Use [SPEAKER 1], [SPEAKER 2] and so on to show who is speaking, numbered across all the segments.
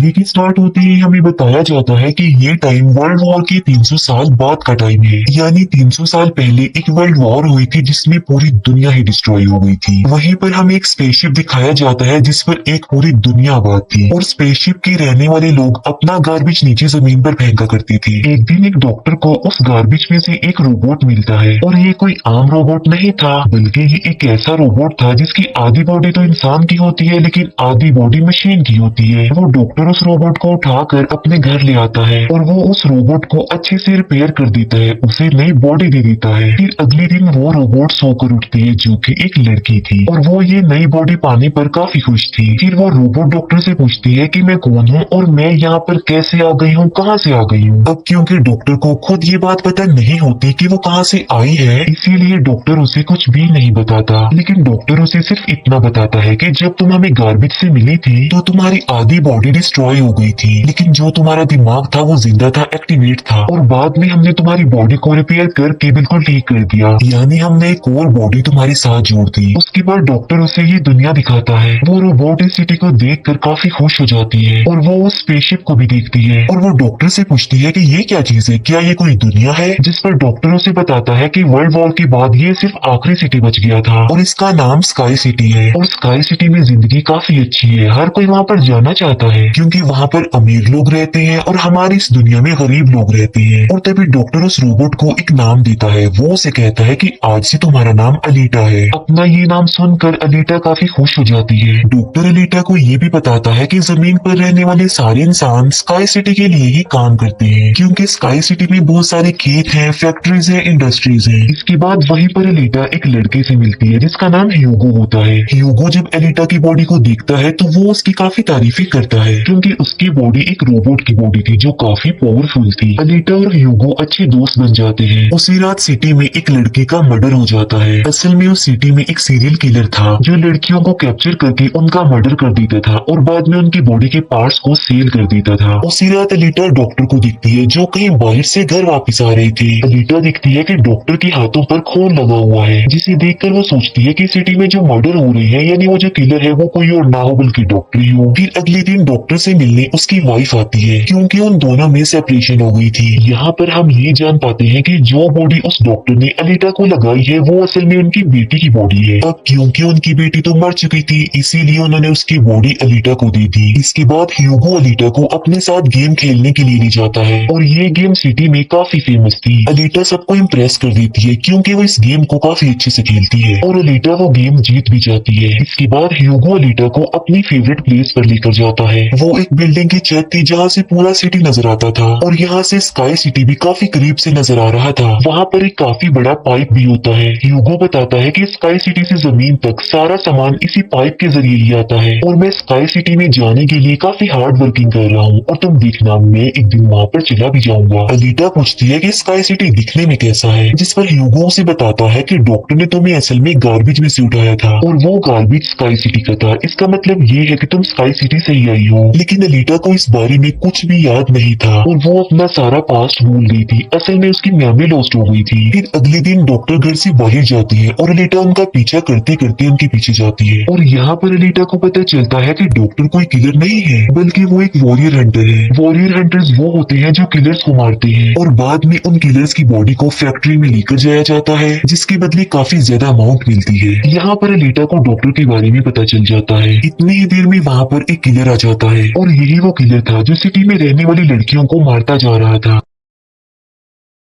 [SPEAKER 1] Movie की start होते ही हमें बताया जाता है कि ये टाइम वर्ल्ड वॉर के 300 साल बाद का टाइम है। यानी 300 साल पहले एक वर्ल्ड वॉर हुई थी जिसमें पूरी दुनिया ही डिस्ट्रॉय हो गई थी। वहीं पर हमें एक स्पेसशिप दिखाया जाता है जिस पर एक पूरी दुनिया आबाद थी और स्पेसशिप के रहने वाले लोग अपना गार्बेज नीचे जमीन पर फेंका करते थे। एक दिन एक डॉक्टर को उस गार्बेज में से एक रोबोट मिलता है और ये कोई आम रोबोट नहीं था, बल्कि ये एक ऐसा रोबोट था जिसकी आधी बॉडी तो इंसान की होती है लेकिन आधी बॉडी मशीन की होती है। वो डॉक्टर उस रोबोट को उठाकर अपने घर ले आता है और वो उस रोबोट को अच्छे से रिपेयर कर देता है, उसे नई बॉडी दे देता है। फिर अगले दिन वो रोबोट सोकर उठती है जो कि एक लड़की थी और वो ये नई बॉडी पाने पर काफी खुश थी। फिर वो रोबोट डॉक्टर से पूछती है कि मैं कौन हूँ और मैं यहाँ पर कैसे आ गई हूँ, कहाँ से आ गई हूँ। अब क्योंकि डॉक्टर को खुद ये बात पता नहीं होती कि वो कहाँ से आई है, इसीलिए डॉक्टर उसे कुछ भी नहीं बताता। लेकिन डॉक्टर उसे सिर्फ इतना बताता है कि जब तुम हमें गार्बेज से मिली थी तो तुम्हारी आधी बॉडी डिस्ट्रॉय हो गई थी, लेकिन जो तुम्हारा दिमाग था वो जिंदा था, एक्टिवेट था, और बाद में हमने तुम्हारी बॉडी को रिपेयर करके बिल्कुल ठीक कर दिया। यानी हमने एक और बॉडी तुम्हारे साथ जोड़ दी। उसके बाद डॉक्टर उसे ये दुनिया दिखाता है। वो रोबोट इस सिटी को देख कर काफी खुश हो जाती है और वो उस स्पेसशिप को भी देखती है और वो डॉक्टर से पूछती है कि ये क्या चीज है, क्या ये कोई दुनिया है। जिस पर डॉक्टर उसे बताता है कि वर्ल्ड वॉर के बाद ये सिर्फ आखिरी सिटी बच गया था और इसका नाम स्काई सिटी है। और स्काई सिटी में जिंदगी काफी अच्छी है, हर कोई वहाँ पर जाना चाहता है क्योंकि वहाँ पर अमीर लोग रहते हैं और हमारी इस दुनिया में गरीब लोग रहते हैं। और तभी डॉक्टर उस रोबोट को एक नाम देता है। वो उसे कहता है कि आज से तुम्हारा नाम अलीटा है। अपना ये नाम सुनकर अलीटा काफी खुश हो जाती है। डॉक्टर अलीटा को ये भी बताता है कि जमीन पर रहने वाले सारे इंसान स्काई सिटी के लिए ही काम करते हैं क्योंकि स्काई सिटी में बहुत सारे खेत हैं, फैक्ट्रीज हैं, इंडस्ट्रीज हैं। इसके बाद वहीं पर अलीटा एक लड़के से मिलती है जिसका नाम ह्यूगो होता है। ह्यूगो जब एलिटा की बॉडी को देखता है तो वो उसकी काफी तारीफी करता है क्योंकि उसकी बॉडी एक रोबोट की बॉडी थी जो काफी पावरफुल थी। एलिटा और ह्यूगो अच्छे दोस्त बन जाते हैं। उसी रात सिटी में एक लड़के का मर्डर हो जाता है। असल में उस सिटी में एक सीरियल किलर था जो लड़कियों को कैप्चर करके उनका मर्डर कर देता था और बाद में उनकी बॉडी के पार्ट्स को सेल कर देता था। उसी रात एलिटा डॉक्टर को दिखती है जो कहीं बाहर से घर वापस आ रही थी। एलिटा दिखती है कि डॉक्टर के हाथों पर खून लगा हुआ है, जिसे देखकर वो सोचती है कि सिटी में जो मर्डर हो रहे हैं यानी वो जो किलर है वो कोई और ना हो बल्कि डॉक्टर ही हो। फिर अगले दिन डॉक्टर से मिलने उसकी वाइफ आती है क्योंकि उन दोनों में सेपरेशन हो गई थी। यहाँ पर हम ये जान पाते हैं कि जो बॉडी उस डॉक्टर ने अलीटा को लगाई है वो असल में उनकी बेटी की बॉडी है। अब क्योंकि उनकी बेटी तो मर चुकी थी इसीलिए उन्होंने उसकी बॉडी अलीटा को दी थी। इसके बाद ह्यूगो अलीटा को अपने साथ गेम खेलने के लिए ले जाता है और ये गेम सिटी में काफी फेमस थी। अलीटा सबको इम्प्रेस कर देती है क्योंकि वो इस गेम को काफी अच्छे से खेलती है और अलीटा वो गेम जीत भी जाती है। इसके बाद ह्यूगो अलीटा को अपनी फेवरेट प्लेस पर लेकर जाता है। वो एक बिल्डिंग की छत थी जहाँ से पूरा सिटी नजर आता था और यहाँ से स्काई सिटी भी काफी करीब से नजर आ रहा था। वहाँ पर एक काफी बड़ा पाइप भी होता है। ह्यूगो बताता है कि स्काई सिटी से जमीन तक सारा सामान इसी पाइप के जरिए ही आता है और मैं स्काई सिटी में जाने के लिए काफी हार्ड वर्किंग कर रहा हूँ और तुम देखना मैं एक दिन वहाँ पर चला भी जाऊंगा। अलीटा पूछती है कि स्काई सिटी दिखने में कैसा है, जिस पर ह्यूगो उसे बताता है कि डॉक्टर ने तुम्हें असल में गार्बेज में से उठाया था और वो गार्बेज स्काई सिटी का था। इसका मतलब ये है कि तुम स्काई सिटी से ही आई हो। लेकिन अलीटा को इस बारे में कुछ भी याद नहीं था और वो अपना सारा पास्ट भूल गई थी। असल में उसकी मेमोरी लॉस्ट हो गई थी। फिर अगले दिन डॉक्टर घर से बाहर जाती है और अलीटा उनका पीछा करते करते उनके पीछे जाती है और यहाँ पर अलीटा को पता चलता है कि डॉक्टर कोई किलर नहीं है बल्कि वो एक वॉरियर हंटर है। वॉरियर हंटर्स वो होते हैं जो किलर्स को मारते हैं और बाद में उन किलर्स की बॉडी को फैक्ट्री में लेकर जाया जाता है जिसके बदले काफी ज्यादा अमाउंट मिलती है। यहाँ पर अलीटा को डॉक्टर के बारे में पता चल जाता है। इतनी ही देर में वहाँ पर एक किलर आ जाता है और यही वो किलर था जो सिटी में रहने वाली लड़कियों को मारता जा रहा था।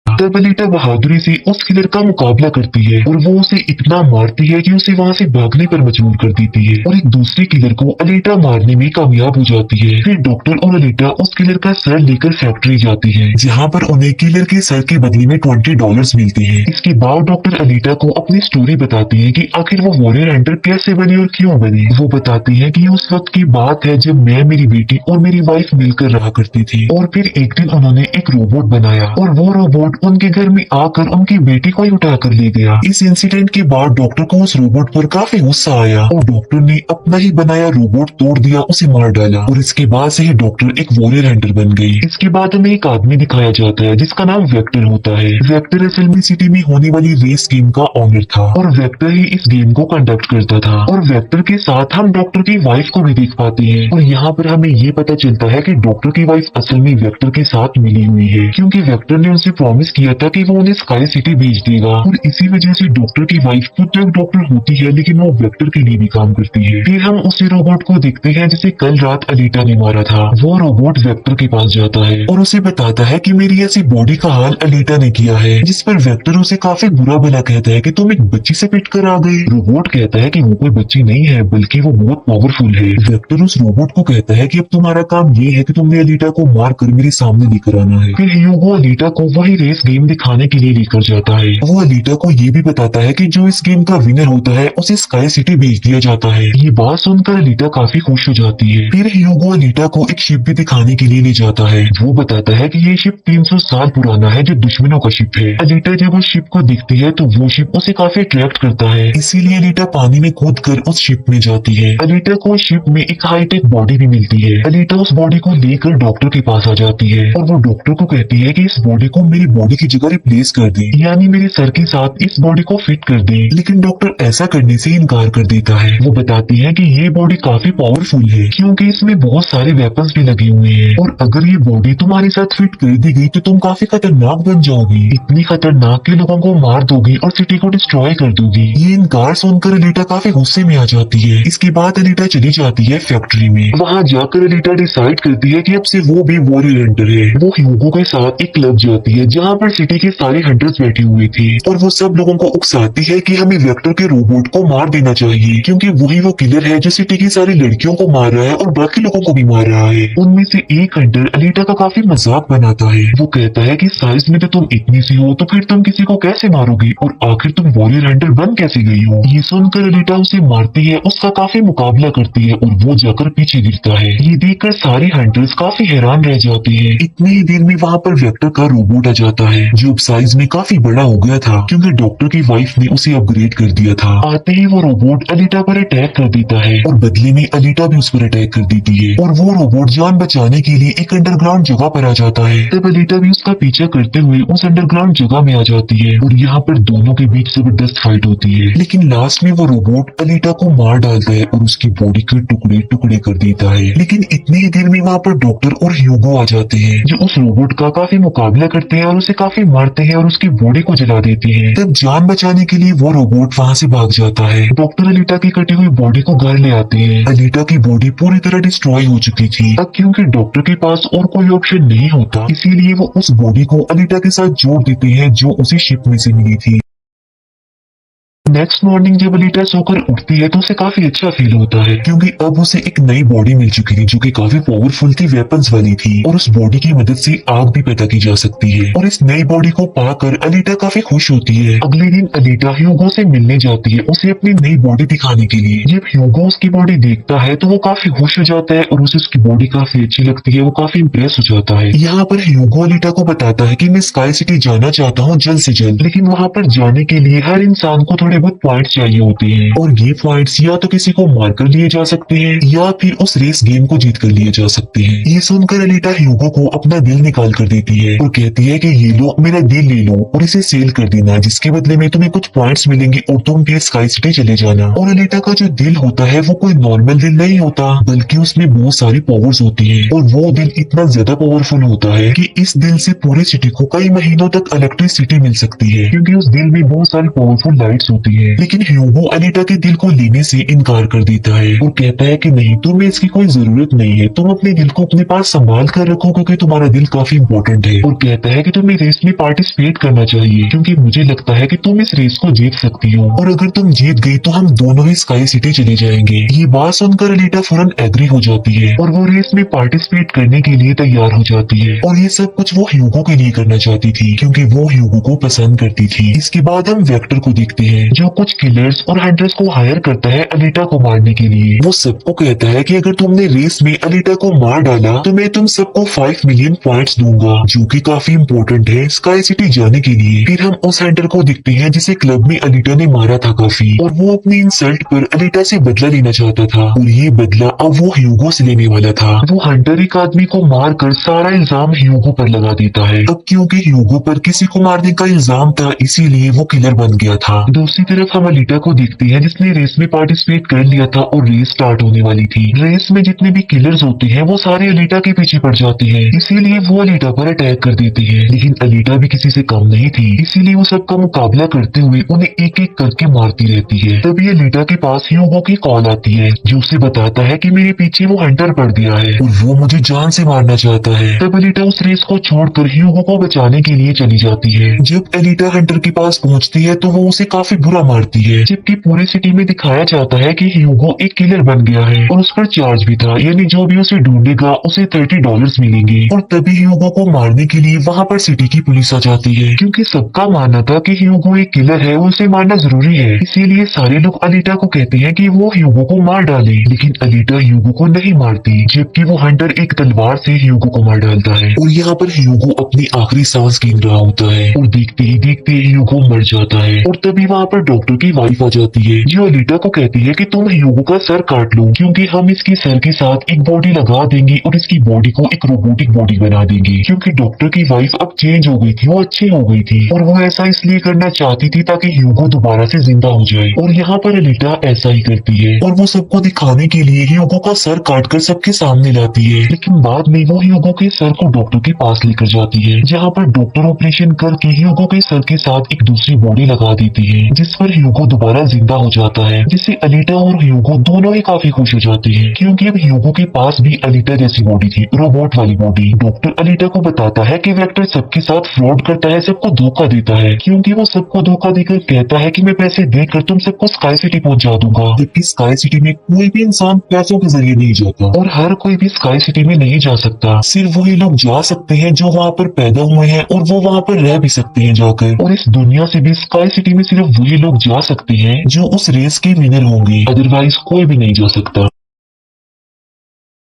[SPEAKER 1] तब अलीटा बहादुरी से उस किलर का मुकाबला करती है और वो उसे इतना मारती है कि उसे वहाँ से भागने पर मजबूर कर देती है और एक दूसरे किलर को अलीटा मारने में कामयाब हो जाती है। फिर डॉक्टर और अलीटा उस किलर का सर लेकर फैक्ट्री जाती है जहाँ पर उन्हें किलर के सर के बदले में $20 मिलते हैं। इसके बाद डॉक्टर अलीटा को अपनी स्टोरी बताती है कि आखिर वो वॉरियर हंटर कैसे बनी और क्यों बनी। वो बताती है कि उस वक्त की बात है जब मैं, मेरी बेटी और मेरी वाइफ मिलकर रहा करती थी और फिर एक दिन उन्होंने एक रोबोट बनाया और वो रोबोट उनके घर में आकर उनकी बेटी को ही उठा कर ले गया। इस इंसिडेंट के बाद डॉक्टर को उस रोबोट पर काफी गुस्सा आया और डॉक्टर ने अपना ही बनाया रोबोट तोड़ दिया, उसे मार डाला और इसके बाद से ही डॉक्टर एक वॉरियर हंटर बन गई। इसके बाद हमें एक आदमी दिखाया जाता है जिसका नाम वेक्टर होता है। वेक्टर असल में सिटी में होने वाली रेस गेम का ऑनर था और वेक्टर ही इस गेम को कंडक्ट करता था। और वेक्टर के साथ हम डॉक्टर की वाइफ को भी देख पाते हैं और यहाँ पर हमें ये पता चलता है कि डॉक्टर की वाइफ असल में वेक्टर के साथ मिली हुई है, क्योंकि वेक्टर ने उसे प्रॉमिस किया था कि वो उन्हें स्काई सिटी भेज देगा और इसी वजह से डॉक्टर की वाइफ खुद तो एक डॉक्टर होती है लेकिन वो वेक्टर के लिए भी काम करती है। फिर हम उसी रोबोट को देखते हैं जिसे कल रात अलीटा ने मारा था। वो रोबोट वेक्टर के पास जाता है और उसे बताता है कि मेरी ऐसी बॉडी का हाल अलीटा ने किया है, जिस पर वेक्टर उसे काफी बुरा भला कहता है कि तुम एक बच्ची से पिट कर आ गए। रोबोट कहता है कि वो कोई बच्ची नहीं है बल्कि वो बहुत पावरफुल है। वेक्टर उस रोबोट को कहता है कि अब तुम्हारा काम ये है कि तुमने अलीटा को मार कर मेरे सामने लेकर आना है। फिर ह्यूगो अलीटा को वही रेस गेम दिखाने के लिए लेकर जाता है। वो अलीटा को ये भी बताता है कि जो इस गेम का विनर होता है उसे स्काई सिटी भेज दिया जाता है। ये बात सुनकर अलीटा काफी खुश हो जाती है। फिर ह्यूगो अलीटा को एक शिप भी दिखाने के लिए ले जाता है। वो बताता है कि ये शिप 300 साल पुराना है जो दुश्मनों का शिप है। अलीटा जब उस शिप को देखती है तो वो शिप उसे काफी अट्रैक्ट करता है, इसीलिए अलीटा पानी में कूद कर उस शिप में जाती है। अलीटा को उस शिप में एक हाईटेक बॉडी भी मिलती है। अलीटा उस बॉडी को लेकर डॉक्टर के पास आ जाती है और वो डॉक्टर को कहती है कि इस बॉडी को मेरी बॉडी की जगह रिप्लेस कर दे, यानी मेरे सर के साथ इस बॉडी को फिट कर दे। लेकिन डॉक्टर ऐसा करने से इनकार कर देता है। वो बताती है कि ये बॉडी काफी पावरफुल है क्योंकि इसमें बहुत सारे वेपन्स भी लगे हुए हैं और अगर ये बॉडी तुम्हारे साथ फिट कर दी गई तो तुम काफी खतरनाक बन जाओगी, इतनी खतरनाक कि लोगों को मार दोगी और सिटी को डिस्ट्रॉय कर दोगी। ये इनकार सुनकर अलीटा काफी गुस्से में आ जाती है। इसके बाद अलीटा चली जाती है फैक्ट्री में। वहाँ जाकर अलीटा डिसाइड करती है कि अब से वो भी वॉरियर हंटर है। वो ह्यूगो के साथ एक क्लब जाती है जहाँ पर सिटी के सारे हंटर्स बैठे हुए थे और वो सब लोगों को उकसाती है कि हमें वेक्टर के रोबोट को मार देना चाहिए क्योंकि वही वो किलर है जो सिटी की सारी लड़कियों को मार रहा है और बाकी लोगों को भी मार रहा है। उनमें से एक हंटर अलीटा का काफी मजाक बनाता है। वो कहता है कि साइज में तो तुम इतनी सी हो तो फिर तुम किसी को कैसे मारोगी और आखिर तुम वॉरियर हंटर बन कैसे गई हो। ये सुनकर अलीटा उसे मारती है, उसका काफी मुकाबला करती है और वो जाकर पीछे गिरता है। ये देखकर सारे हंटर्स काफी हैरान रह जाते हैं। इतनी ही देर में वहाँ पर वेक्टर का रोबोट आ जाता है जो अब साइज में काफी बड़ा हो गया था क्योंकि डॉक्टर की वाइफ ने उसे अपग्रेड कर दिया था। आते ही वो रोबोट अलीटा पर अटैक कर देता है और बदले में अलीटा भी उस पर अटैक कर देती है और वो रोबोट जान बचाने के लिए एक अंडरग्राउंड जगह पर आ जाता है। तब अलीटा भी उसका पीछा करते हुए उस अंडरग्राउंड जगह में आ जाती है और यहाँ पर दोनों के बीच जबरदस्त फाइट होती है। लेकिन लास्ट में वो रोबोट अलीटा को मार डालता है और उसकी बॉडी के टुकड़े टुकड़े कर देता है। लेकिन इतनी ही देर में वहाँ पर डॉक्टर और ह्यूगो आ जाते हैं जो उस रोबोट का काफी मुकाबला करते हैं और उसे काफी मारते हैं और उसकी बॉडी को जला देते हैं। तब जान बचाने के लिए वो रोबोट वहाँ से भाग जाता है। डॉक्टर अलीटा की कटी हुई बॉडी को घर ले आते हैं। अलीटा की बॉडी पूरी तरह डिस्ट्रॉय हो चुकी थी। अब क्योंकि डॉक्टर के पास और कोई ऑप्शन नहीं होता इसीलिए वो उस बॉडी को अलीटा के साथ जोड़ देते हैं जो उसे शिप में से मिली थी। नेक्स्ट मॉर्निंग जब अलीटा सोकर उठती है तो उसे काफी अच्छा फील होता है क्योंकि अब उसे एक नई बॉडी मिल चुकी थी जो कि काफी पावरफुल थी, वेपन्स वाली थी और उस बॉडी की मदद से आग भी पैदा की जा सकती है। और इस नई बॉडी को पाकर अलीटा काफी खुश होती है। अगले दिन अलीटा ह्यूगो से मिलने जाती है उसे अपनी नई बॉडी दिखाने के लिए। जब ह्यूगो उसकी बॉडी देखता है तो वो काफी खुश हो जाता है और उसे उसकी बॉडी काफी अच्छी लगती है। वो काफी इम्प्रेस हो जाता है। यहाँ पर ह्यूगो अलीटा को बताता है कि मैं स्काई सिटी जाना चाहता हूँ जल्द से जल्द, लेकिन वहाँ पर जाने के लिए हर इंसान को थोड़े बहुत पॉइंट चाहिए होते हैं और ये पॉइंट्स या तो किसी को मार कर लिए जा सकते हैं या फिर उस रेस गेम को जीत कर लिए जा सकते हैं। ये सुनकर अलीटा ह्यूगो को अपना दिल निकाल कर देती है और कहती है कि ये लो मेरा दिल ले लो और इसे सेल कर देना, जिसके बदले में तुम्हें कुछ पॉइंट्स मिलेंगे और तुम फिर स्काई सिटी चले जाना। और अलीटा का जो दिल होता है वो कोई नॉर्मल दिल नहीं होता बल्कि उसमें बहुत सारी पावर्स होती है और वो दिल इतना ज्यादा पावरफुल होता है कि इस दिल से पूरी सिटी को कई महीनों तक इलेक्ट्रिसिटी मिल सकती है क्योंकि उस दिल में बहुत सारी पावरफुल लाइट्स होती है। लेकिन ह्यूगो अलीटा के दिल को लेने से इनकार कर देता है और कहता है कि नहीं, तुम्हें इसकी कोई जरूरत नहीं है, तुम अपने दिल को अपने पास संभाल कर रखो क्योंकि तुम्हारा दिल काफी इम्पोर्टेंट है। और कहता है कि तुम्हें रेस में पार्टिसिपेट करना चाहिए क्योंकि मुझे लगता है कि तुम इस रेस को जीत सकती हो और अगर तुम जीत गई तो हम दोनों ही स्काई सिटी चले जाएंगे। ये बात सुनकर अलीटा फौरन एग्री हो जाती है और वो रेस में पार्टिसिपेट करने के लिए तैयार हो जाती है और ये सब कुछ वो ह्यूगो के लिए करना चाहती थी क्योंकि वो ह्यूगो को पसंद करती थी। इसके बाद हम वेक्टर को देखते हैं जो कुछ किलर्स और हंटर्स को हायर करता है अलीटा को मारने के लिए। वो सबको कहता है कि अगर तुमने रेस में अलीटा को मार डाला तो मैं तुम सबको 5 मिलियन पॉइंट्स दूंगा, जो कि काफी इम्पोर्टेंट है स्काई सिटी जाने के लिए। फिर हम उस हंटर को दिखते हैं जिसे क्लब में अलीटा ने मारा था काफी, और वो अपनी इंसल्ट पर अलीटा से बदला लेना चाहता था, और ये बदला अब वो ह्यूगो से लेने वाला था। वो हंटर एक आदमी को मार कर सारा इल्जाम ह्यूगो पर लगा देता है। अब क्योंकि ह्यूगो पर किसी को मारने का इल्जाम था इसीलिए वो किलर बन गया था। दूसरी तरफ हम अलीटा को देखते हैं जिसने रेस में पार्टिसिपेट कर लिया था और रेस स्टार्ट होने वाली थी। रेस में जितने भी किलर्स होते हैं वो सारे अलीटा के पीछे पड़ जाते हैं, इसीलिए वो अलीटा पर अटैक कर देते हैं। लेकिन अलीटा भी किसी से कम नहीं थी, इसीलिए वो सबका मुकाबला करते हुए उन्हें एक एक करके मारती रहती है। तभी अलीटा के पास ह्यूगो की कॉल आती है जो उसे बताता है कि मेरे पीछे वो हंटर पड़ गया है और वो मुझे जान से मारना चाहता है। तब अलीटा उस रेस को छोड़कर ह्यूगो को बचाने के लिए चली जाती है। जब अलीटा हंटर के पास पहुंचती है तो वो उसे काफी बुरा मारती है, जबकि पूरे सिटी में दिखाया जाता है कि ह्यूगो एक किलर बन गया है और उस पर चार्ज भी था, यानी जो भी उसे ढूंढेगा उसे $30 मिलेंगे। और तभी ह्यूगो को मारने के लिए वहाँ पर सिटी की पुलिस आ जाती है, क्योंकि सबका मानना था कि ह्यूगो एक किलर है, उसे मारना जरूरी है। इसीलिए सारे लोग अलीटा को कहते हैं कि वो ह्यूगो को मार डाले, लेकिन अलीटा ह्यूगो को नहीं मारती, जबकि वो हंटर एक तलवार से ह्यूगो को मार डालता है। और यहाँ पर ह्यूगो अपनी आखिरी सांस गिन रहा होता है और देखते ही देखते ह्यूगो मर जाता है। और तभी वहाँ पर डॉक्टर की वाइफ आ जाती है जो अलीटा को कहती है कि तुम ह्यूगो का सर काट लो, क्योंकि हम इसके सर के साथ एक बॉडी लगा देंगे और इसकी बॉडी को एक रोबोटिक बॉडी बना देंगे। क्योंकि डॉक्टर की वाइफ अब चेंज हो गई थी, वो अच्छी हो गई थी और वो ऐसा इसलिए करना चाहती थी ताकि ह्यूगो दोबारा से जिंदा हो जाए। और यहाँ पर अलीटा ऐसा ही करती है और वो सबको दिखाने के लिए ह्यूगो का सर काटकर सबके सामने लाती है। लेकिन बाद में वो ह्यूगो के सर को डॉक्टर के पास लेकर जाती है, जहाँ पर डॉक्टर ऑपरेशन करके ह्यूगो के सर के साथ एक दूसरी बॉडी लगा देती है, जिस पर ह्यूगो दोबारा जिंदा हो जाता है, जिससे अलीटा और ह्यूगो दोनों ही काफी खुश हो जाते हैं, क्योंकि अब ह्यूगो के पास भी अलीटा जैसी बॉडी थी, रोबोट वाली बॉडी। डॉक्टर अलीटा को बताता है कि वेक्टर सबके साथ फ्रॉड करता है, सबको धोखा देता है, क्योंकि वो सबको धोखा देकर कहता है कि मैं पैसे देकर तुम सबको स्काई सिटी पहुंचा दूंगा, जबकि स्काई सिटी में कोई भी इंसान पैसों के जरिए नहीं जाता और हर कोई भी स्काई सिटी में नहीं जा सकता। सिर्फ वही लोग जा सकते हैं जो वहाँ पर पैदा हुए हैं और वो वहाँ पर रह भी सकते हैं जाकर। और इस दुनिया से भी स्काई सिटी में सिर्फ वही लोग जा सकते हैं जो उस रेस के विनर होंगे, अदरवाइज कोई भी नहीं जा सकता।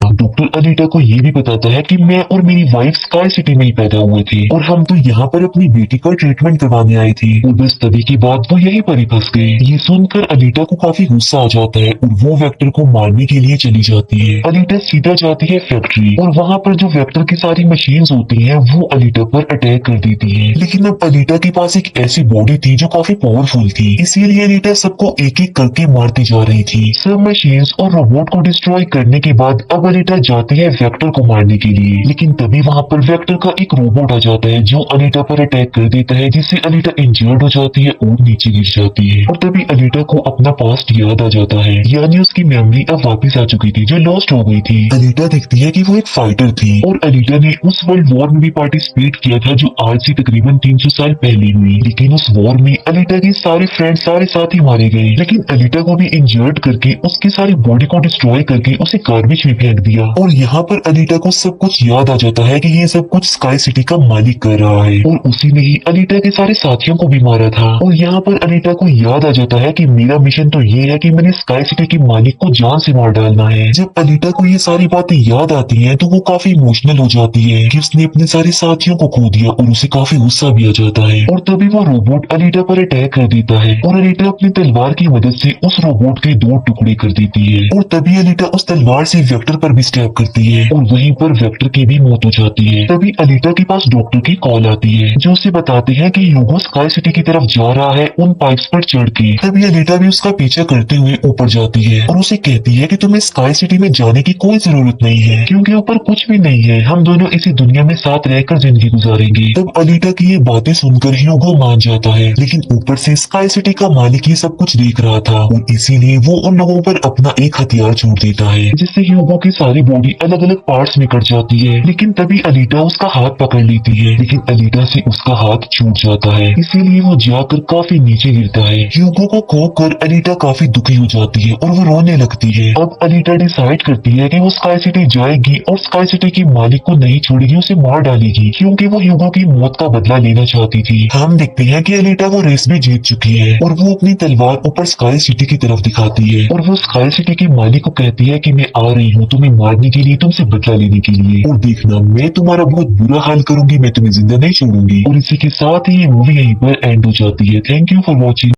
[SPEAKER 1] डॉक्टर अलीटा को ये भी बताता है कि मैं और मेरी वाइफ स्काई सिटी में ही पैदा हुए थे और हम तो यहाँ पर अपनी बेटी का ट्रीटमेंट करवाने आए थे, और बस तभी की बात वो यहीं पर ही फंस गए। ये सुनकर अलीटा को काफी गुस्सा आ जाता है और वो वेक्टर को मारने के लिए चली जाती है। अलीटा सीधा जाती है फैक्ट्री और वहाँ पर जो वेक्टर की सारी मशीन्स होती हैं वो अलीटा पर अटैक कर देती है। लेकिन अब अलीटा के पास एक ऐसी बॉडी थी जो काफी पावरफुल थी, इसीलिए अलीटा सबको एक एक करके मारती जा रही थी। सब मशीन्स और रोबोट को डिस्ट्रॉय करने के बाद अब अलीटा जाती है वेक्टर को मारने के लिए, लेकिन तभी वहाँ पर वेक्टर का एक रोबोट आ जाता है जो अलीटा पर अटैक कर देता है, जिससे अलीटा इंजर्ड हो जाती है और नीचे गिर जाती है। और तभी अलीटा को अपना पास्ट याद आ जाता है, यानी उसकी मेमोरी अब वापस आ चुकी थी जो लॉस्ट हो गई थी। अलीटा देखती है कि वो एक फाइटर थी और अलीटा ने उस वर्ल्ड वॉर में भी पार्टिसिपेट किया था जो आज से तकरीबन 300 साल पहले हुई। लेकिन उस वॉर में अलीटा के सारे फ्रेंड सारे साथी मारे गए, लेकिन अलीटा को भी इंजर्ड करके उसकी सारी बॉडी को डिस्ट्रॉय करके उसे गार्बेज में फेंक दिया। और यहाँ पर अलीटा को सब कुछ याद आ जाता है कि ये सब कुछ स्काई सिटी का मालिक कर रहा है और उसी ने ही अलीटा के सारे साथियों को भी मारा था। और यहाँ पर अलीटा को याद आ जाता है कि मेरा मिशन तो ये है कि मैंने स्काई सिटी के मालिक को जान से मार डालना है। जब अलीटा को ये सारी बातें याद आती हैं तो वो काफी इमोशनल हो जाती है कि उसने अपने सारे साथियों को खो दिया और उसे काफी गुस्सा भी आ जाता है। और तभी वो रोबोट अलीटा पर अटैक कर देता है और अलीटा अपनी तलवार की मदद से उस रोबोट के 2 टुकड़े कर देती है। और तभी अलीटा उस तलवार से वेक्टर पर भी स्टैब करती है और वहीं पर वेक्टर की भी मौत हो जाती है। तभी अलीटा के पास डॉक्टर की कॉल आती है जो उसे बताते हैं कि ह्यूगो स्काई सिटी की तरफ जा रहा है उन पाइप्स पर चढ़ के। तभी अलीटा भी उसका पीछा करते हुए ऊपर जाती है और उसे कहती है कि तुम्हें स्काई सिटी में जाने की कोई जरूरत नहीं है, क्योंकि ऊपर कुछ भी नहीं है, हम दोनों इसी दुनिया में साथ रहकर जिंदगी गुजारेंगे। तब अलीटा की ये बातें सुनकर ह्यूगो मान जाता है, लेकिन ऊपर से स्काई सिटी का मालिक ये सब कुछ देख रहा था और इसीलिए वो उन लोगों पर अपना एक हथियार छोड़ देता है, जिससे ह्यूगो के सारे सारी बॉडी अलग अलग पार्ट्स में कट जाती है। लेकिन तभी अलीटा उसका हाथ पकड़ लेती है, लेकिन अलीटा से उसका हाथ छूट जाता है, इसीलिए वो जाकर काफी नीचे गिरता है। ह्यूगो को खोकर अलीटा काफी दुखी हो जाती है और वो रोने लगती है। अब अलीटा डिसाइड करती है कि वो स्काई सिटी जाएगी और स्काई सिटी के मालिक को नहीं छोड़ेगी, उसे मार डालेगी, क्योंकि वो ह्यूगो की मौत का बदला लेना चाहती थी। हम देखते हैं कि अलीटा वो रेस भी जीत चुकी है और वो अपनी तलवार ऊपर स्काई सिटी की तरफ दिखाती है और वो स्काई सिटी के मालिक को कहती है कि मैं आ रही हूँ तुम्हें मारने के लिए, तुमसे बदला लेने के लिए, और देखना मैं तुम्हारा बहुत बुरा हाल करूंगी, मैं तुम्हें जिंदा नहीं छोड़ूंगी। और इसी के साथ ही ये मूवी यहीं पर एंड हो जाती है। Thank you for watching.